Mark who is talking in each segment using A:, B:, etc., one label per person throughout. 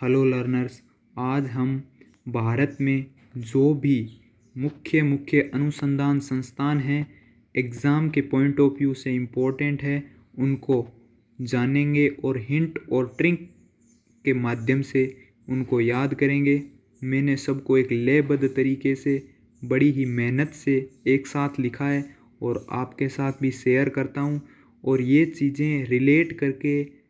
A: Hello learners. आज हम भारत में जो भी मुख्य मुख्य अनुसंधान संस्थान हैं, एग्ज़ाम के पॉइंट ऑफ व्यू से इम्पोर्टेंट है, उनको जानेंगे और हिंट और ट्रिक के माध्यम से उनको याद करेंगे। मैंने सबको एक लयबद्ध तरीके से बड़ी ही मेहनत से एक साथ लिखा है और आपके साथ भी शेयर करता हूँ। और ये चीज़ें रिलेट करके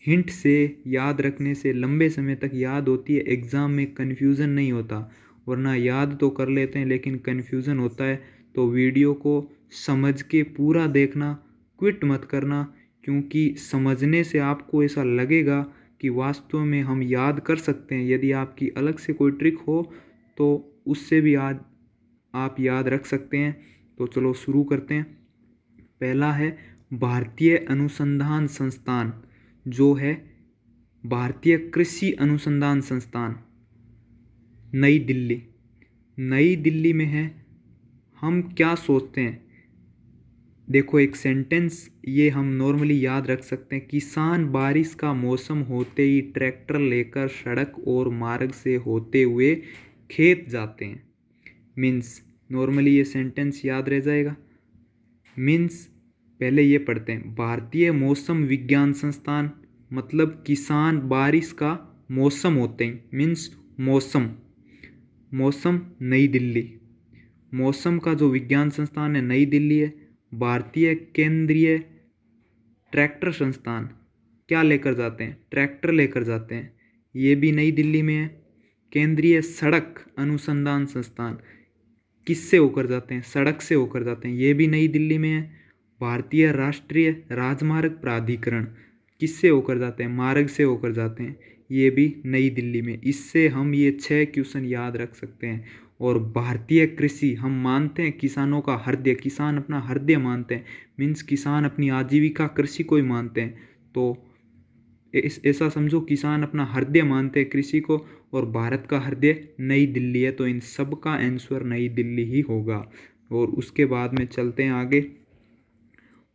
A: हिंट से याद रखने से लंबे समय तक याद होती है, एग्ज़ाम में कन्फ्यूज़न नहीं होता। वरना याद तो कर लेते हैं लेकिन कन्फ्यूज़न होता है। तो वीडियो को समझ के पूरा देखना, क्विट मत करना, क्योंकि समझने से आपको ऐसा लगेगा कि वास्तव में हम याद कर सकते हैं। यदि आपकी अलग से कोई ट्रिक हो तो उससे भी आज आप याद रख सकते हैं। तो चलो शुरू करते हैं। पहला है भारतीय अनुसंधान संस्थान, जो है भारतीय कृषि अनुसंधान संस्थान, नई दिल्ली। नई दिल्ली में है। हम क्या सोचते हैं, देखो एक सेंटेंस ये हम नॉर्मली याद रख सकते हैं। किसान बारिश का मौसम होते ही ट्रैक्टर लेकर सड़क और मार्ग से होते हुए खेत जाते हैं। मीन्स नॉर्मली ये सेंटेंस याद रह जाएगा। मीन्स पहले ये पढ़ते हैं, भारतीय मौसम विज्ञान संस्थान, मतलब किसान बारिश का मौसम होते हैं। मीन्स मौसम, मौसम नई दिल्ली। मौसम का जो विज्ञान संस्थान है नई दिल्ली है। भारतीय केंद्रीय ट्रैक्टर संस्थान, क्या लेकर जाते हैं, ट्रैक्टर लेकर जाते हैं, ये भी नई दिल्ली में है। केंद्रीय सड़क अनुसंधान संस्थान, किससे होकर जाते हैं, सड़क से होकर जाते हैं, ये भी नई दिल्ली में है। भारतीय राष्ट्रीय राजमार्ग प्राधिकरण, किससे होकर जाते हैं, मार्ग से होकर जाते हैं, ये भी नई दिल्ली में। इससे हम ये 6 क्वेश्चन याद रख सकते हैं। और भारतीय कृषि, हम मानते हैं किसानों का हृदय, किसान अपना हृदय मानते हैं। मीन्स किसान अपनी आजीविका कृषि को ही मानते हैं। तो ऐसा समझो, किसान अपना हृदय मानते हैं कृषि को, और भारत का हृदय नई दिल्ली है। तो इन सब का आंसर नई दिल्ली ही होगा। और उसके बाद में चलते हैं आगे।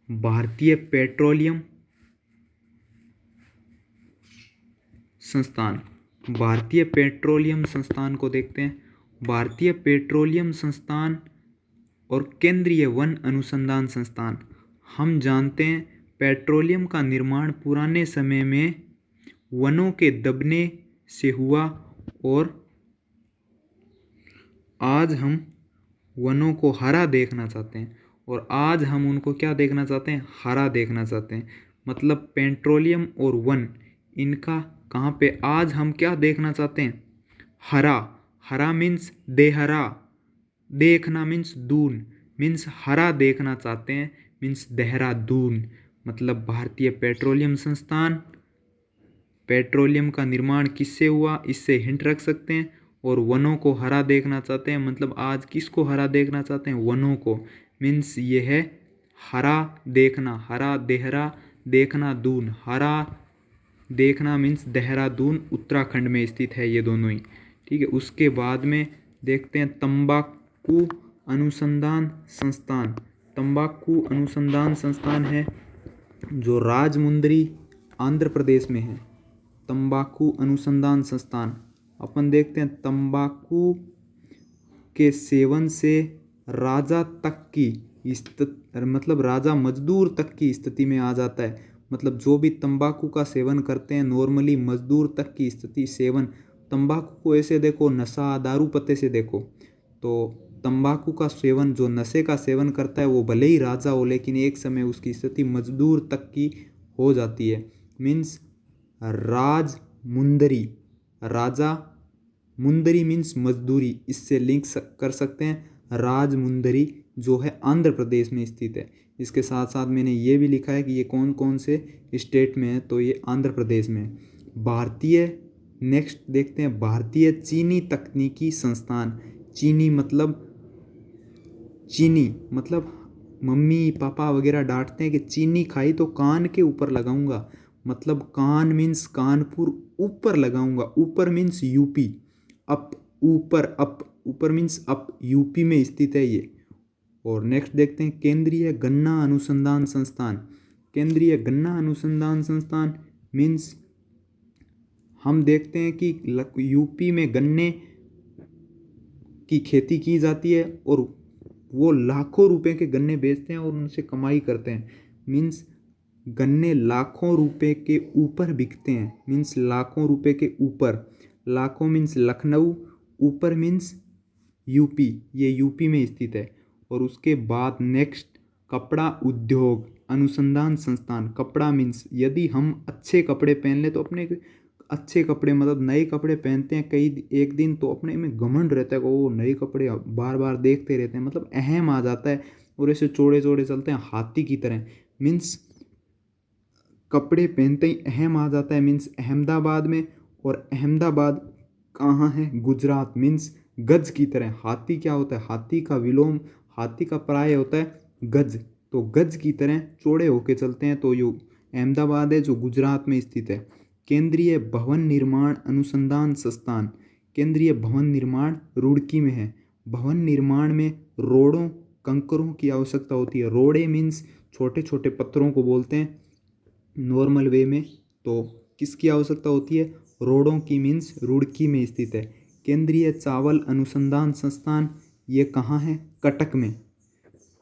A: भारतीय पेट्रोलियम संस्थान, भारतीय पेट्रोलियम संस्थान को देखते हैं। भारतीय पेट्रोलियम संस्थान और केंद्रीय वन अनुसंधान संस्थान, हम जानते हैं पेट्रोलियम का निर्माण पुराने समय में वनों के दबने से हुआ, और आज हम वनों को हरा देखना चाहते हैं। और आज हम उनको क्या देखना चाहते हैं, हरा देखना चाहते हैं। मतलब पेट्रोलियम और वन, इनका कहाँ पे आज हम क्या देखना चाहते हैं, हरा। हरा मीन्स देहरा, देखना मीन्स दून, मीन्स हरा देखना चाहते हैं, मीन्स देहरादून। मतलब भारतीय पेट्रोलियम संस्थान, पेट्रोलियम का निर्माण किससे हुआ, इससे हिंट रख सकते हैं। और वनों को हरा देखना चाहते हैं, मतलब आज किसको हरा देखना चाहते हैं, वनों को। मीन्स ये है हरा देखना, हरा देहरा, देखना दून। हरा देखना मीन्स देहरादून उत्तराखंड में स्थित है, ये दोनों ही। ठीक है। उसके बाद में देखते हैं तंबाकू अनुसंधान संस्थान। तंबाकू अनुसंधान संस्थान है जो राजमुंदरी आंध्र प्रदेश में है। तंबाकू अनुसंधान संस्थान, अपन देखते हैं तंबाकू के सेवन से राजा तक की मतलब राजा मजदूर तक की स्थिति में आ जाता है। मतलब जो भी तंबाकू का सेवन करते हैं नॉर्मली मजदूर तक की स्थिति, सेवन, तंबाकू को ऐसे देखो नशा दारू पत्ते से देखो, तो तंबाकू का सेवन, जो नशे का सेवन करता है वो भले ही राजा हो लेकिन एक समय उसकी स्थिति मजदूर तक की हो जाती है। मीन्स राज मुंदरी, राजा मुंदरी मीन्स मजदूरी, इससे लिंक कर सकते हैं। राजमुंदरी जो है आंध्र प्रदेश में स्थित है। इसके साथ साथ मैंने ये भी लिखा है कि ये कौन कौन से स्टेट में है, तो ये आंध्र प्रदेश में है। भारतीय, नेक्स्ट देखते हैं भारतीय चीनी तकनीकी संस्थान। चीनी मतलब, चीनी मतलब मम्मी पापा वगैरह डांटते हैं कि चीनी खाई तो कान के ऊपर लगाऊंगा। मतलब कान मीन्स कानपुर, ऊपर लगाऊंगा, ऊपर मीन्स यूपी, अप, ऊपर अप, ऊपर मीन्स अप, यूपी में स्थित है ये। और नेक्स्ट देखते हैं केंद्रीय गन्ना अनुसंधान संस्थान। केंद्रीय गन्ना अनुसंधान संस्थान मीन्स हम देखते हैं कि यूपी में गन्ने की खेती की जाती है और वो लाखों रुपए के गन्ने बेचते हैं और उनसे कमाई करते हैं। मीन्स गन्ने लाखों रुपए के ऊपर बिकते हैं। मीन्स लाखों रुपए के ऊपर, लाखों मीन्स लखनऊ, ऊपर मीन्स यूपी, ये यूपी में स्थित है। और उसके बाद नेक्स्ट कपड़ा उद्योग अनुसंधान संस्थान। कपड़ा मीन्स यदि हम अच्छे कपड़े पहन लें तो अपने अच्छे कपड़े मतलब नए कपड़े पहनते हैं कई एक दिन तो अपने में घमंड रहता है कि वो नए कपड़े बार बार देखते रहते हैं, मतलब अहम आ जाता है और ऐसे चौड़े चौड़े चलते हैं हाथी की तरह। मीन्स कपड़े पहनते ही अहम आ जाता है। मीन्स अहमदाबाद में, और अहमदाबाद कहाँ है? गुजरात। मीन्स गज की तरह। हाथी क्या होता है? हाथी का विलोम, हाथी का प्राय होता है गज, तो गज की तरह चौड़े होके चलते हैं। तो यो अहमदाबाद है जो गुजरात में स्थित है। केंद्रीय भवन निर्माण अनुसंधान संस्थान। केंद्रीय भवन निर्माण रुड़की में है। भवन निर्माण में रोड़ों कंकरों की आवश्यकता होती है। रोड़े मीन्स छोटे छोटे पत्थरों को बोलते हैं नॉर्मल वे में। तो किसकी आवश्यकता होती है? रोड़ों की। मीन्स रुड़की में स्थित है। केंद्रीय चावल अनुसंधान संस्थान, ये कहाँ है? कटक में।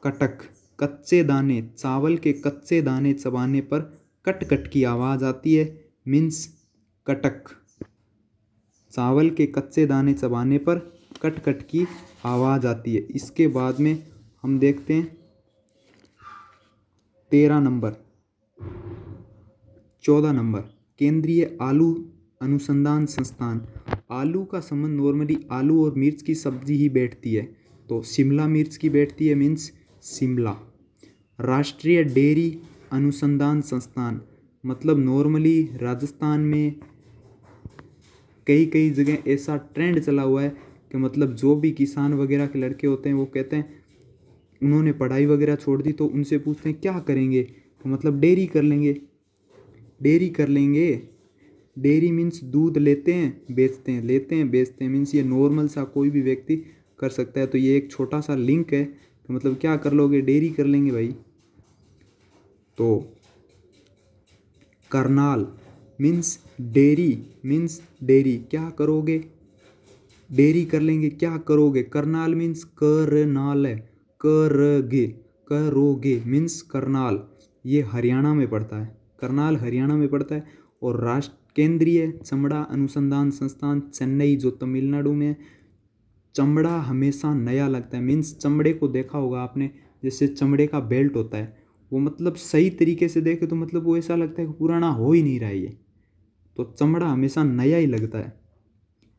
A: कटक। कच्चे दाने, चावल के कच्चे दाने चबाने पर कट कट की आवाज़ आती है। मीन्स कटक। चावल के कच्चे दाने चबाने पर कट कट की आवाज़ आती है। इसके बाद में हम देखते हैं 13 नंबर, 14 नंबर केंद्रीय आलू अनुसंधान संस्थान। आलू का संबंध नॉर्मली आलू और मिर्च की सब्जी ही बैठती है, तो शिमला मिर्च की बैठती है। मीन्स शिमला। राष्ट्रीय डेयरी अनुसंधान संस्थान, मतलब नॉर्मली राजस्थान में कई कई जगह ऐसा ट्रेंड चला हुआ है कि मतलब जो भी किसान वगैरह के लड़के होते हैं वो कहते हैं उन्होंने पढ़ाई वगैरह छोड़ दी तो उनसे पूछते हैं क्या करेंगे, तो मतलब डेयरी कर लेंगे। डेयरी कर लेंगे। डेयरी मीन्स दूध लेते हैं बेचते हैं, लेते हैं बेचते हैं। मीन्स ये नॉर्मल सा कोई भी व्यक्ति कर सकता है। तो ये एक छोटा सा लिंक है कि मतलब क्या कर लोगे? डेयरी कर लेंगे भाई। तो Karnal means dairy, means dairy क्या करोगे? डेयरी कर लेंगे। क्या करोगे? करनाल मीन्स करनाल है। करगे, करोगे मीन्स करनाल। ये हरियाणा में पड़ता है। करनाल हरियाणा में पड़ता है। और राष्ट्र केंद्रीय चमड़ा अनुसंधान संस्थान चेन्नई जो तमिलनाडु में है। चमड़ा हमेशा नया लगता है। मीन्स चमड़े को देखा होगा आपने, जैसे चमड़े का बेल्ट होता है वो मतलब सही तरीके से देखे तो मतलब वो ऐसा लगता है कि पुराना हो ही नहीं रहा है ये। तो चमड़ा हमेशा नया ही लगता है।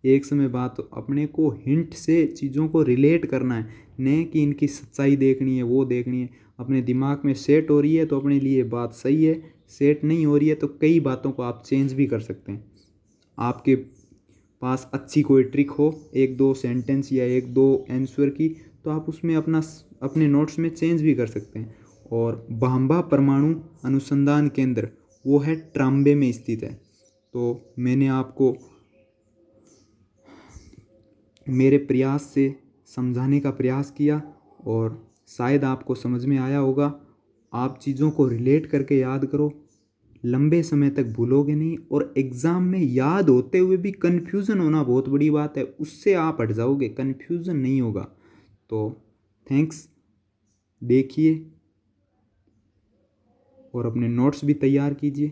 A: एक समय बाद तो अपने को हिंट से चीज़ों को रिलेट करना है, नहीं कि इनकी सच्चाई देखनी है वो देखनी है। अपने दिमाग में सेट हो रही है तो अपने लिए बात सही है, सेट नहीं हो रही है तो कई बातों को आप चेंज भी कर सकते हैं। आपके पास अच्छी कोई ट्रिक हो एक दो सेंटेंस या एक दो आंसर की, तो आप उसमें अपने नोट्स में चेंज भी कर सकते हैं। और भांबा परमाणु अनुसंधान केंद्र वो है ट्राम्बे में स्थित है। तो मैंने आपको मेरे प्रयास से समझाने का प्रयास किया और शायद आपको समझ में आया होगा। आप चीज़ों को रिलेट करके याद करो, लंबे समय तक भूलोगे नहीं। और एग्ज़ाम में याद होते हुए भी कन्फ्यूज़न होना बहुत बड़ी बात है, उससे आप हट जाओगे, कन्फ्यूज़न नहीं होगा। तो थैंक्स, देखिए और अपने नोट्स भी तैयार कीजिए।